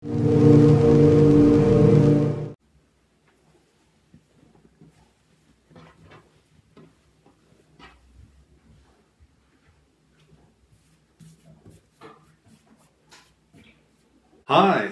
Hi,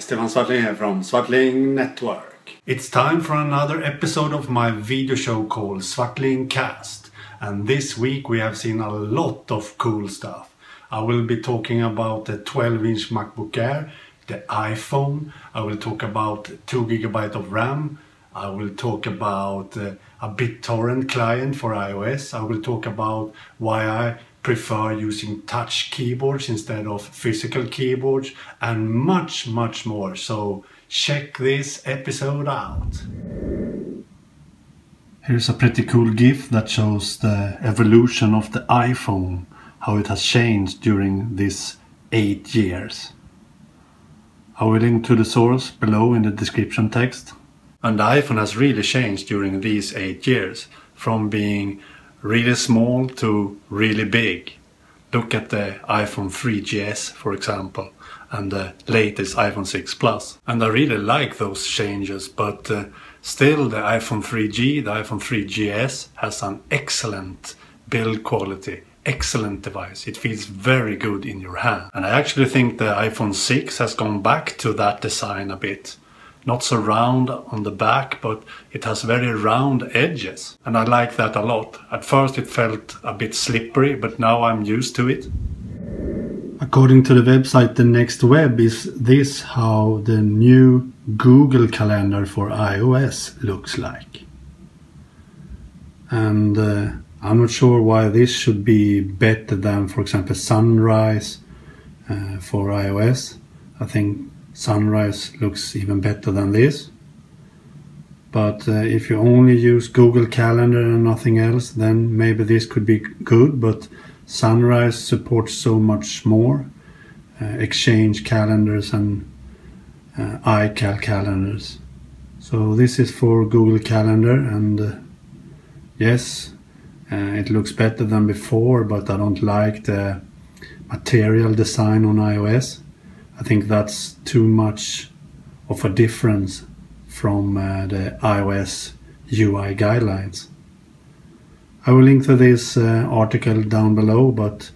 Stefan Svartling here from Svartling Network. It's time for another episode of my video show called Svartlingcast. And this week we have seen a lot of cool stuff. I will be talking about the 12-inch MacBook Air, the iPhone. I will talk about 2 GB of RAM. I will talk about a BitTorrent client for iOS. I will talk about why I prefer using touch keyboards instead of physical keyboards, and much more. So check this episode out. Here's a pretty cool GIF that shows the evolution of the iPhone, how it has changed during these 8 years. I will link to the source below in the description text. And the iPhone has really changed during these 8 years, from being really small to really big. Look at the iPhone 3GS, for example, and the latest iPhone 6 Plus. And I really like those changes, but still the iPhone 3G, the iPhone 3GS has an excellent build quality, excellent device. It feels very good in your hand. And I actually think the iPhone 6 has gone back to that design a bit. Not so round on the back, but it has very round edges. And I like that a lot. At first it felt a bit slippery, but now I'm used to it. According to the website The Next Web, is this how the new Google Calendar for iOS looks like. And I'm not sure why this should be better than, for example, Sunrise for iOS. I think Sunrise looks even better than this. But if you only use Google Calendar and nothing else, then maybe this could be good. But Sunrise supports so much more. Exchange calendars and iCal calendars. So this is for Google Calendar, and yes, it looks better than before, but I don't like the material design on iOS. I think that's too much of a difference from the iOS UI guidelines. I will link to this article down below, but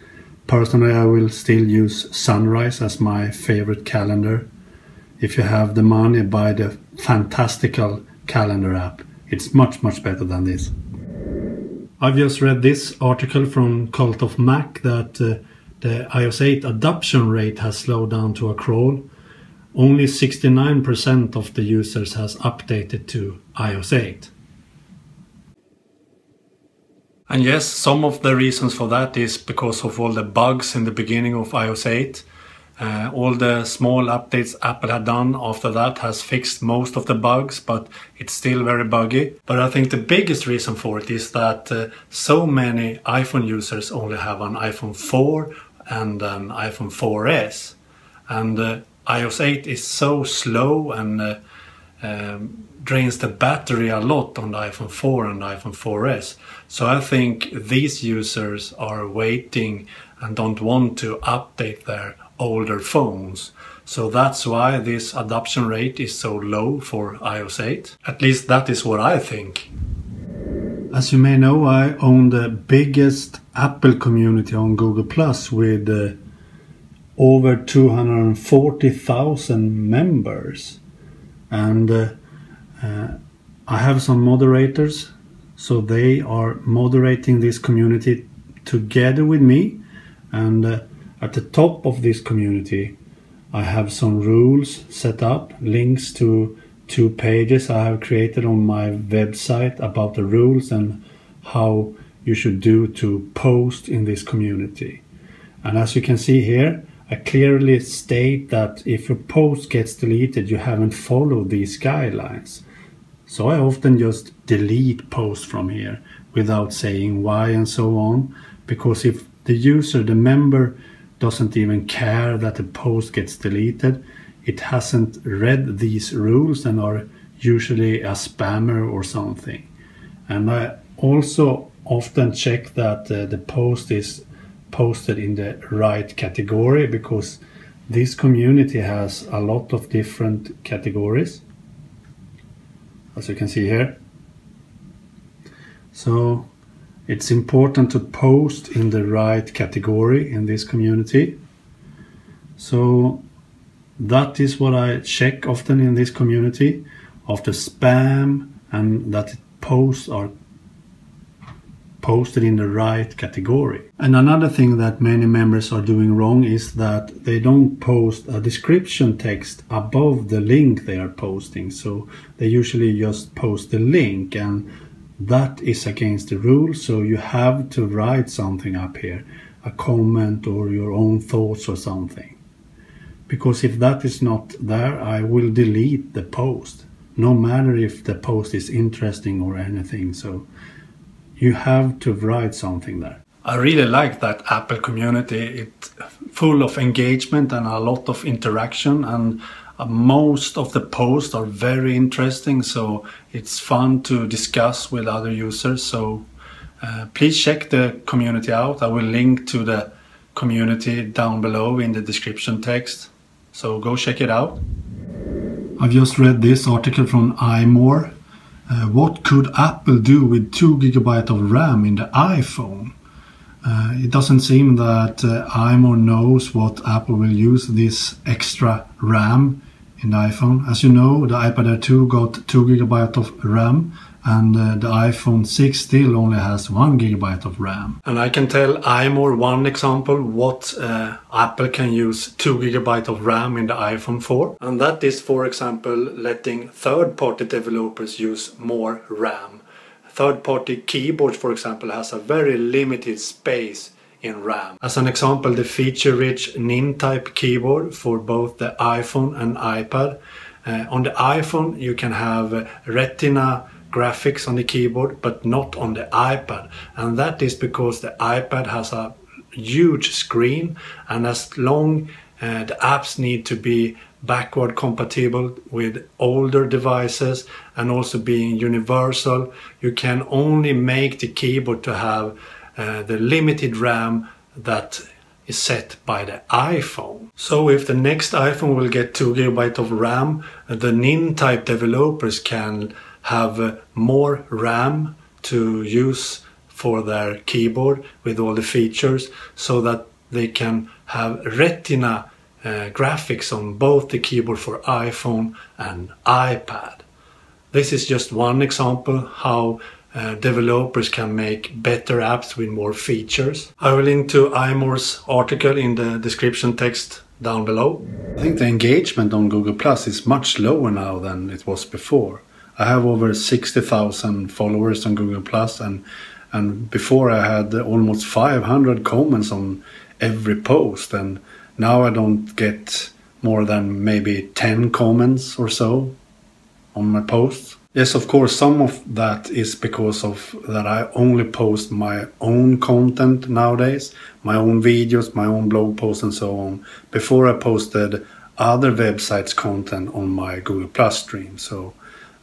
personally I will still use Sunrise as my favorite calendar. If you have the money, buy the fantastical calendar app. It's much better than this. I've just read this article from Cult of Mac that the iOS 8 adoption rate has slowed down to a crawl. Only 69% of the users has updated to iOS 8. And yes, some of the reasons for that is because of all the bugs in the beginning of iOS 8. All the small updates Apple had done after that has fixed most of the bugs, but it's still very buggy. But I think the biggest reason for it is that so many iPhone users only have an iPhone 4 and an iPhone 4S. And iOS 8 is so slow and drains the battery a lot on the iPhone 4 and iPhone 4S. So I think these users are waiting and don't want to update their older phones. So that's why this adoption rate is so low for iOS 8. At least that is what I think. As you may know, I own the biggest Apple community on Google Plus with over 240,000 members. And I have some moderators, so they are moderating this community together with me. And at the top of this community, I have some rules set up, links to 2 pages I have created on my website about the rules and how you should do to post in this community. And as you can see here, I clearly state that if your post gets deleted, you haven't followed these guidelines. So I often just delete posts from here without saying why and so on, because if the user, the member, doesn't even care that the post gets deleted, it hasn't read these rules and are usually a spammer or something. And I also often check that the post is posted in the right category, because This community has a lot of different categories, as you can see here. So it's important to post in the right category in this community. So that is what I check often in this community, after spam, and that posts are posted in the right category. And another thing that many members are doing wrong is that they don't post a description text above the link they are posting. So they usually just post the link, and that is against the rules. So you have to write something up here, a comment or your own thoughts or something. Because if that is not there, I will delete the post, no matter if the post is interesting or anything. So you have to write something there. I really like that Apple community. It's full of engagement and a lot of interaction, and most of the posts are very interesting, so it's fun to discuss with other users. So please check the community out. I will link to the community down below in the description text, so go check it out. I've just read this article from iMore. What could Apple do with 2 GB of RAM in the iPhone? It doesn't seem that iMore knows what Apple will use this extra RAM in the iPhone. As you know, the iPad Air 2 got 2 GB of RAM, and the iPhone 6 still only has 1 GB of RAM. And I can tell iMore one example what Apple can use 2 GB of RAM in the iPhone for. And that is, for example, letting third-party developers use more RAM. Third-party keyboards, for example, has a very limited space in RAM. As an example, the feature-rich NIN-type keyboard for both the iPhone and iPad. On the iPhone you can have Retina graphics on the keyboard, but not on the iPad, and that is because the iPad has a huge screen, and as long the apps need to be backward compatible with older devices and also being universal, you can only make the keyboard to have the limited RAM that is set by the iPhone. So if the next iPhone will get 2 GB of RAM, the NIN type developers can have more RAM to use for their keyboard with all the features, so that they can have Retina graphics on both the keyboard for iPhone and iPad. This is just one example how developers can make better apps with more features. I will link to iMore's article in the description text down below. I think the engagement on Google Plus is much lower now than it was before. I have over 60,000 followers on Google Plus, and before I had almost 500 comments on every post, and now I don't get more than maybe 10 comments or so on my posts. Yes, of course, some of that is because of that I only post my own content nowadays, my own videos, my own blog posts and so on. Before I posted other websites' content on my Google Plus stream, so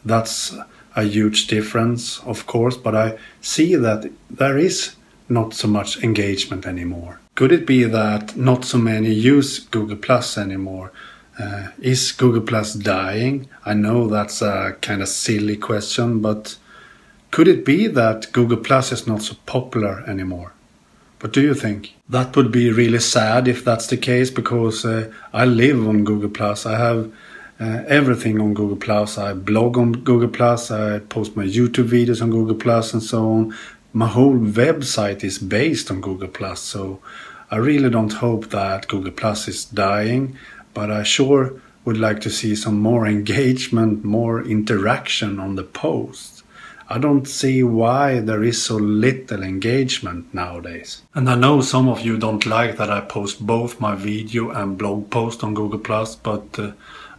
that's a huge difference, of course, but I see that there is not so much engagement anymore. Could it be that not so many use Google Plus anymore? Is Google Plus dying? I know that's a kind of silly question, but could it be that Google Plus is not so popular anymore? What do you think? That would be really sad if that's the case, because I live on Google Plus. I have everything on Google Plus. I blog on Google Plus. I post my YouTube videos on Google Plus and so on. My whole website is based on Google Plus, so I really don't hope that Google Plus is dying, but I sure would like to see some more engagement, more interaction on the posts. I don't see why there is so little engagement nowadays. And I know some of you don't like that I post both my video and blog post on Google Plus, but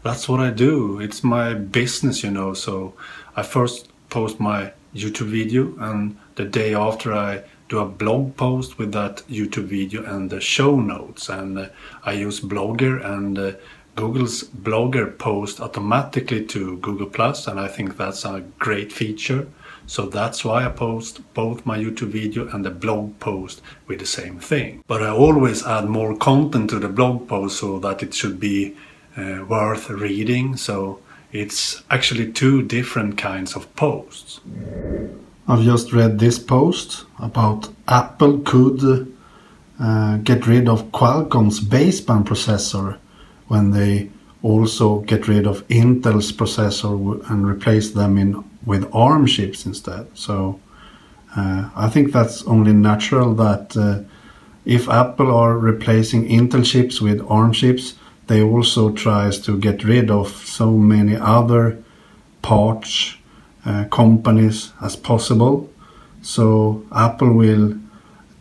that's what I do. It's my business, you know, so I first post my YouTube video, and the day after I do a blog post with that YouTube video and the show notes, and I use Blogger, and Google's Blogger post automatically to Google Plus, and I think that's a great feature So that's why I post both my YouTube video and the blog post with the same thing. But I always add more content to the blog post so that it should be worth reading. So it's actually two different kinds of posts. I've just read this post about Apple could get rid of Qualcomm's baseband processor when they also get rid of Intel's processor and replace them with ARM chips instead. So I think that's only natural that if Apple are replacing Intel chips with ARM chips, they also tries to get rid of so many other parts, companies as possible. So Apple will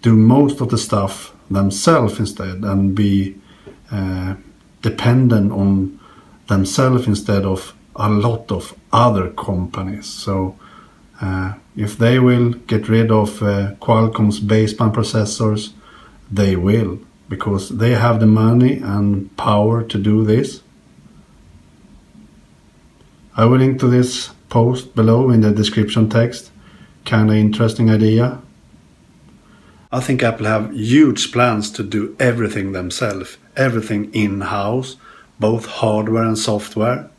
do most of the stuff themselves instead and be dependent on themselves instead of a lot of other companies. So if they will get rid of Qualcomm's baseband processors, they will, because they have the money and power to do this. I will link to this post below in the description text. Kind of interesting idea. I think Apple have huge plans to do everything themselves, everything in-house, both hardware and software,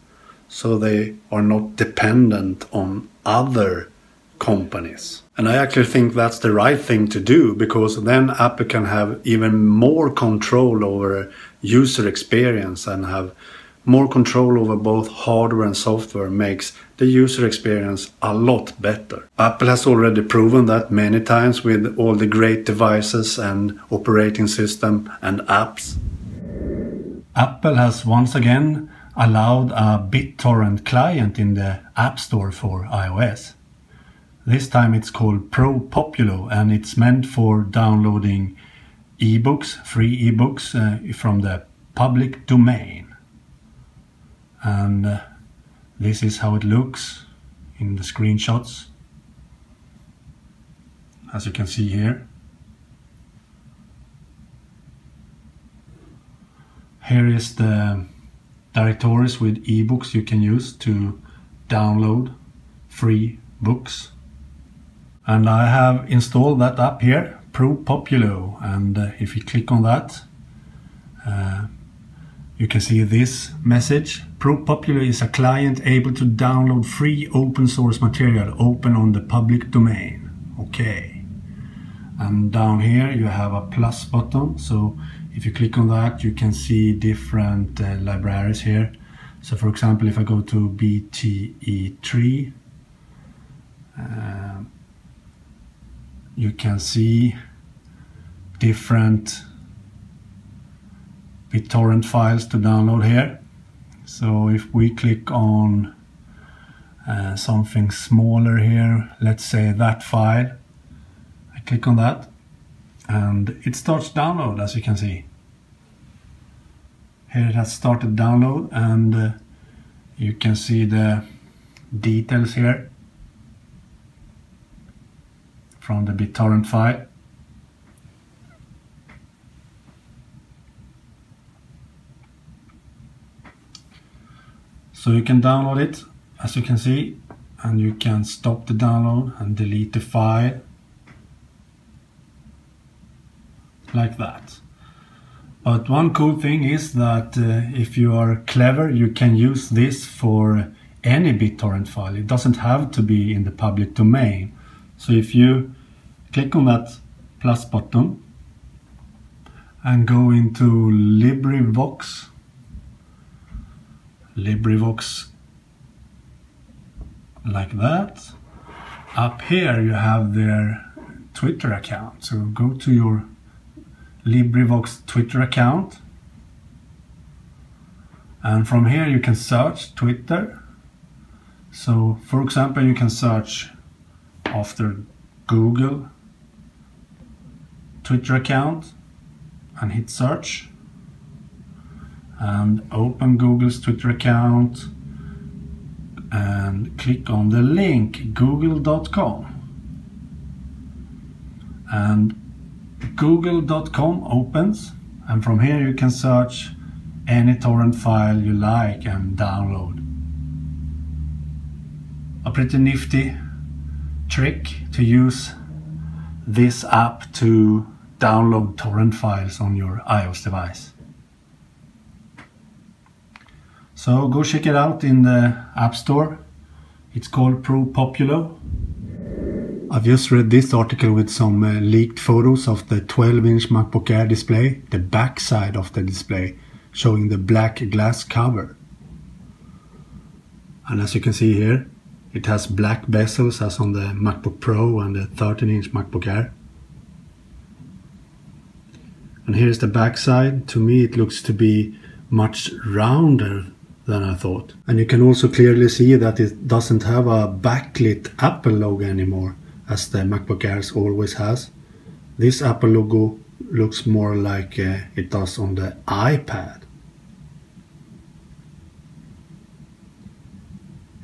so they are not dependent on other companies. And I actually think that's the right thing to do, because then Apple can have even more control over user experience and have more control over both hardware and software, makes the user experience a lot better. Apple has already proven that many times with all the great devices and operating system and apps. Apple has once again allowed a BitTorrent client in the App Store for iOS. This time it's called Propopular, and it's meant for downloading ebooks, free ebooks from the public domain. And this is how it looks in the screenshots, as you can see here. Here is the directories with ebooks you can use to download free books. And I have installed that app here, Propopular, and if you click on that, you can see this message. Propopular is a client able to download free open source material open on the public domain. Okay. And down here you have a plus button. So if you click on that, you can see different libraries here. So for example, if I go to BTE3, you can see different BitTorrent files to download here. So if we click on something smaller here, let's say that file, I click on that and it starts download, as you can see. Here it has started download, and you can see the details here from the BitTorrent file. So you can download it, as you can see, and you can stop the download and delete the file like that. But one cool thing is that if you are clever, you can use this for any BitTorrent file. It doesn't have to be in the public domain. So if you click on that plus button and go into LibriVox like that, up here you have their Twitter account. So go to your LibriVox Twitter account, and from here you can search Twitter. So for example, you can search after Google Twitter account and hit search, and open Google's Twitter account and click on the link google.com, and google.com opens, and from here you can search any torrent file you like and download. A pretty nifty trick to use this app to download torrent files on your iOS device. So go check it out in the App Store. It's called Propopular. I've just read this article with some leaked photos of the 12-inch MacBook Air display, the back side of the display, showing the black glass cover. And as you can see here, it has black bezels as on the MacBook Pro and the 13-inch MacBook Air. And here's the back side. To me it looks to be much rounder than I thought. And you can also clearly see that it doesn't have a backlit Apple logo anymore, as the MacBook Airs always has. This Apple logo looks more like it does on the iPad.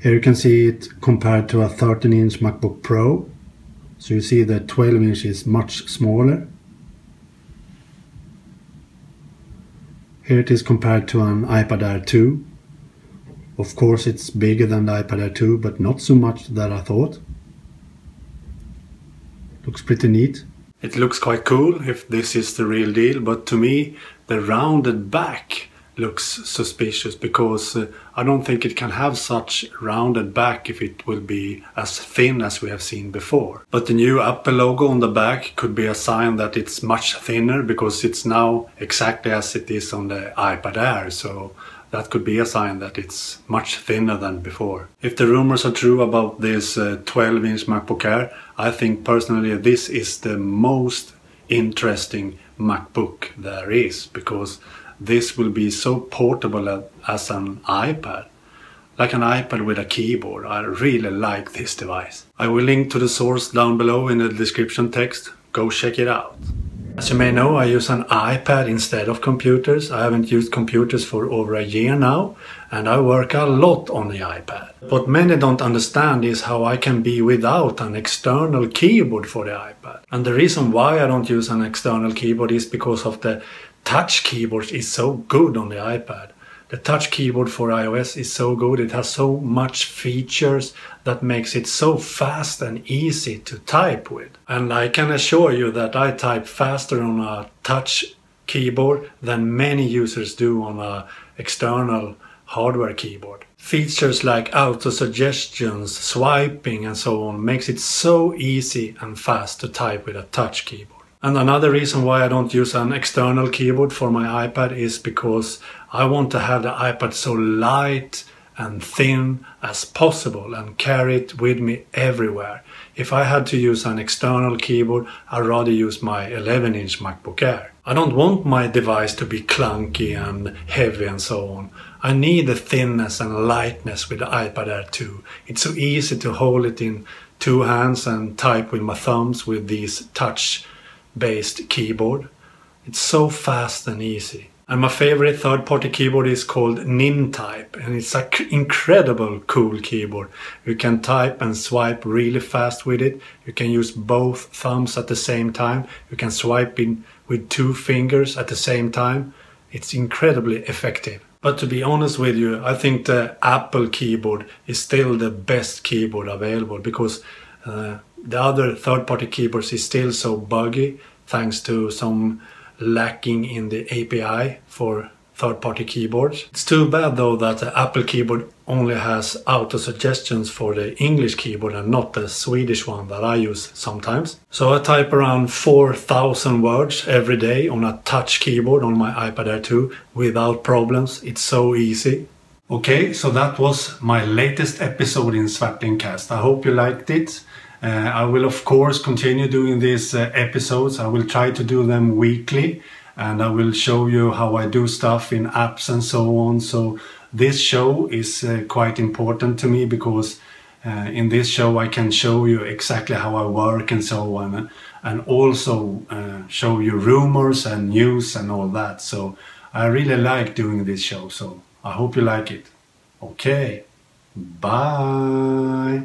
Here you can see it compared to a 13-inch MacBook Pro. So you see the 12-inch is much smaller. Here it is compared to an iPad Air 2. Of course it's bigger than the iPad Air 2, but not so much that I thought. Looks pretty neat. It looks quite cool if this is the real deal, but to me the rounded back looks suspicious, because I don't think it can have such rounded back if it will be as thin as we have seen before. But the new Apple logo on the back could be a sign that it's much thinner, because it's now exactly as it is on the iPad Air, so that could be a sign that it's much thinner than before. If the rumors are true about this 12-inch MacBook Air, I think personally this is the most interesting MacBook there is, because this will be so portable as an iPad. Like an iPad with a keyboard. I really like this device. I will link to the source down below in the description text. Go check it out. As you may know, I use an iPad instead of computers. I haven't used computers for over a year now, and I work a lot on the iPad. What many don't understand is how I can be without an external keyboard for the iPad. And the reason why I don't use an external keyboard is because of the touch keyboard is so good on the iPad. The touch keyboard for iOS is so good. It has so much features that makes it so fast and easy to type with. And I can assure you that I type faster on a touch keyboard than many users do on an external hardware keyboard. Features like auto suggestions, swiping and so on makes it so easy and fast to type with a touch keyboard. And another reason why I don't use an external keyboard for my iPad is because I want to have the iPad so light and thin as possible and carry it with me everywhere. If I had to use an external keyboard, I'd rather use my 11-inch MacBook Air. I don't want my device to be clunky and heavy and so on. I need the thinness and lightness with the iPad Air 2. It's so easy to hold it in two hands and type with my thumbs with these touch-based keyboard. It's so fast and easy. And my favorite third-party keyboard is called Nintype, and it's an incredible cool keyboard. You can type and swipe really fast with it. You can use both thumbs at the same time. You can swipe in with 2 fingers at the same time. It's incredibly effective. But to be honest with you, I think the Apple keyboard is still the best keyboard available, because the other third-party keyboards is still so buggy thanks to some lacking in the API for third-party keyboards. It's too bad though that the Apple keyboard only has auto suggestions for the English keyboard and not the Swedish one that I use sometimes. So I type around 4,000 words every day on a touch keyboard on my iPad Air 2 without problems. It's so easy. Okay, so that was my latest episode in Svartlingcast. I hope you liked it. I will of course continue doing these episodes. I will try to do them weekly, and I will show you how I do stuff in apps and so on. So this show is quite important to me, because in this show I can show you exactly how I work and so on, and also show you rumors and news and all that. So I really like doing this show, so I hope you like it. Okay, bye.